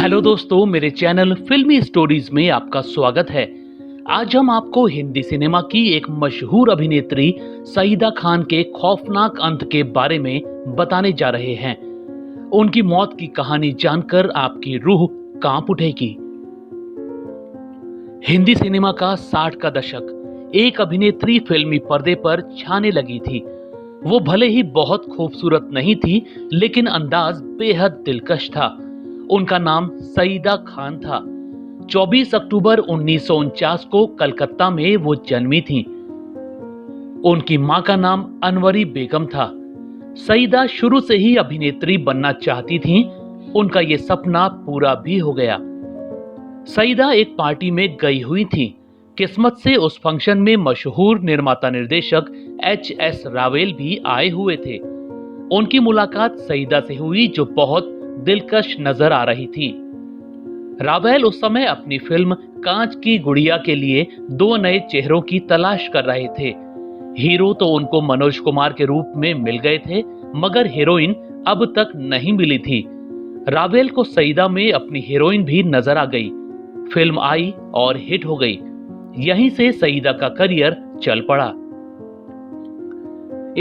Hello दोस्तों, मेरे channel फिल्मी स्टोरीज में आपका स्वागत है। आज हम आपको हिंदी सिनेमा की एक मशहूर अभिनेत्री सईदा खान के खौफनाक अंत के बारे में बताने जा रहे हैं। उनकी मौत की कहानी जानकर आपकी रूह कांप उठेगी। हिंदी सिनेमा का 60 का दशक एक अभिनेत्री फिल्मी पर्दे पर छाने लगी थी। वो भले ही बहुत खूबसूरत नहीं थी, लेकिन अंदाज बेहद दिलकश था। उनका नाम सईदा खान था। 24 अक्टूबर 1949 को कलकत्ता में वो जन्मी थी। उनकी मां का नाम अनवरी बेगम था। सईदा शुरू से ही अभिनेत्री बनना चाहती थी। उनका ये सपना पूरा भी हो गया। सईदा एक पार्टी में गई हुई थी। किस्मत से उस फंक्शन में मशहूर निर्माता निर्देशक H.S. रावेल भी आए हुए थे। उनकी मुलाकात सईदा से हुई, जो बहुत दिलकश नजर आ रही थी। रावेल उस समय अपनी फिल्म कांच की गुड़िया के लिए 2 नए चेहरों की तलाश कर रहे थे। हीरो तो उनको मनोज कुमार के रूप में मिल गए थे, मगर हीरोइन अब तक नहीं मिली थी। रावेल को सईदा में अपनी हीरोइन भी नजर आ गई। फिल्म आई और हिट हो गई। यहीं से सईदा का करियर चल पड़ा।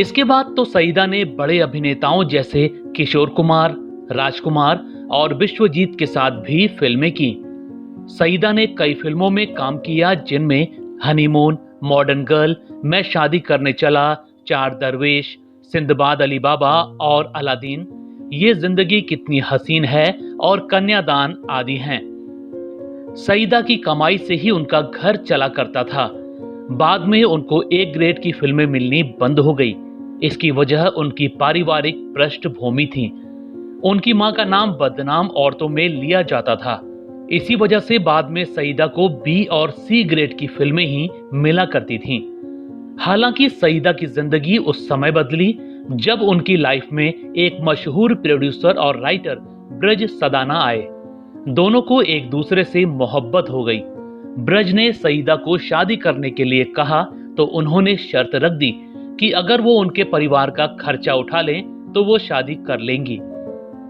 इसके बाद तो सईदा ने बड़े अभिनेताओं जैसे किशोर कुमार, राजकुमार और विश्वजीत के साथ भी फिल्में की। सईदा ने कई फिल्मों में काम किया, जिनमें हनीमून, मॉडर्न गर्ल, मैं शादी करने चला, चार दरवेश, सिंदबाद अली बाबा और अलादीन, ये जिंदगी कितनी हसीन है और कन्यादान आदि हैं। सईदा की कमाई से ही उनका घर चला करता था। बाद में उनको ए ग्रेड की फिल्में मिलनी बंद हो गई। इसकी वजह उनकी पारिवारिक पृष्ठभूमि थी। उनकी मां का नाम बदनाम औरतों में लिया जाता था। इसी वजह से बाद में सईदा को बी और सी ग्रेड की फिल्में ही मिला करती थीं। हालांकि सईदा की जिंदगी उस समय बदली जब उनकी लाइफ में एक मशहूर प्रोड्यूसर और राइटर ब्रज सदाना आए। दोनों को एक दूसरे से मोहब्बत हो गई। ब्रज ने सईदा को शादी करने के लिए कहा तो उन्होंने शर्त रख दी कि अगर वो उनके परिवार का खर्चा उठा लें तो वो शादी कर लेंगी।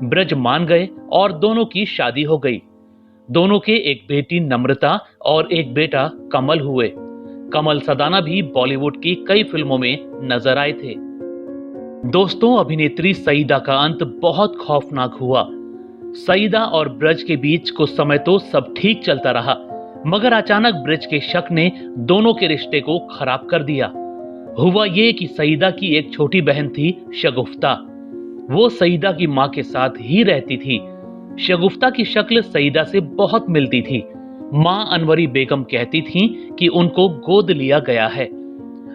ब्रज मान गए और दोनों की शादी हो गई। दोनों के एक बेटी नम्रता और एक बेटा कमल हुए। कमल सदाना भी बॉलीवुड की कई फिल्मों में नजर आए थे। दोस्तों, अभिनेत्री सईदा का अंत बहुत खौफनाक हुआ। सईदा और ब्रज के बीच कुछ समय तो सब ठीक चलता रहा, मगर अचानक ब्रज के शक ने दोनों के रिश्ते को खराब कर दिया। हुआ ये कि सईदा की एक छोटी बहन थी, शगुफ्ता। वो सईदा की मां के साथ ही रहती थी। शगुफ्ता की शक्ल सईदा से बहुत मिलती थी। मां अनवरी बेगम कहती थी कि उनको गोद लिया गया है,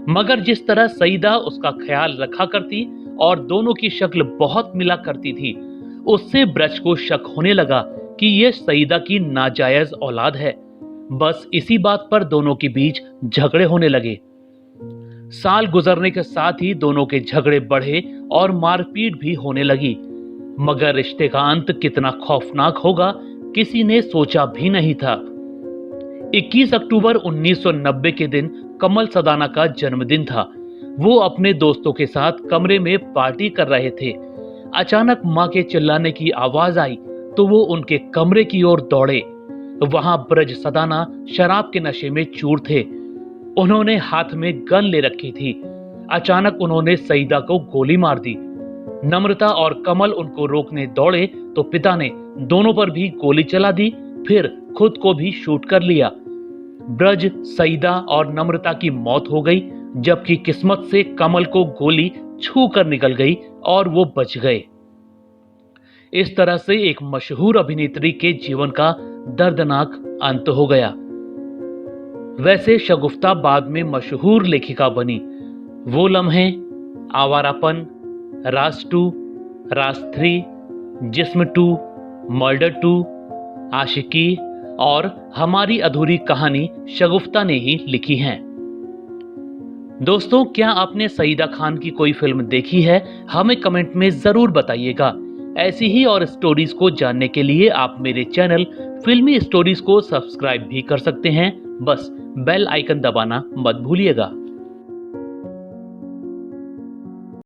मगर जिस तरह सईदा उसका ख्याल रखा करती और दोनों की शक्ल बहुत मिला करती थी, उससे ब्रज को शक होने लगा कि यह सईदा की नाजायज औलाद है। बस इसी बात पर दोनों के बीच झगड़े होने लगे। साल गुजरने के साथ ही दोनों के झगड़े बढ़े और मारपीट भी होने लगी। मगर रिश्ते का अंत कितना खौफनाक होगा, किसी ने सोचा भी नहीं था। 21 अक्टूबर 1990 के दिन कमल सदाना का जन्मदिन था। वो अपने दोस्तों के साथ कमरे में पार्टी कर रहे थे। अचानक मां के चिल्लाने की आवाज आई तो वो उनके कमरे की ओर दौड़े। वहां ब्रज सदाना शराब के नशे में चूर थे। उन्होंने हाथ में गन ले रखी थी। अचानक उन्होंने सईदा को गोली मार दी। नम्रता और कमल उनको रोकने दौड़े तो पिता ने दोनों पर भी गोली चला दी, फिर खुद को भी शूट कर लिया। ब्रज, सईदा और नम्रता की मौत हो गई, जबकि किस्मत से कमल को गोली छू कर निकल गई और वो बच गए। इस तरह से एक मशहूर अभिनेत्री के जीवन का दर्दनाक अंत हो गया। वैसे शगुफ्ता बाद में मशहूर लेखिका बनी। वो लम्हे, आवारापन, राज 2, राज 3, जिस्म 2, मर्डर 2, आशिकी और हमारी अधूरी कहानी शगुफ्ता ने ही लिखी हैं। दोस्तों, क्या आपने सईदा खान की कोई फिल्म देखी है? हमें कमेंट में जरूर बताइएगा। ऐसी ही और स्टोरीज को जानने के लिए आप मेरे चैनल फिल्मी स्टोरीज को सब्सक्राइब भी कर सकते हैं। बस बेल आइकन दबाना मत भूलिएगा।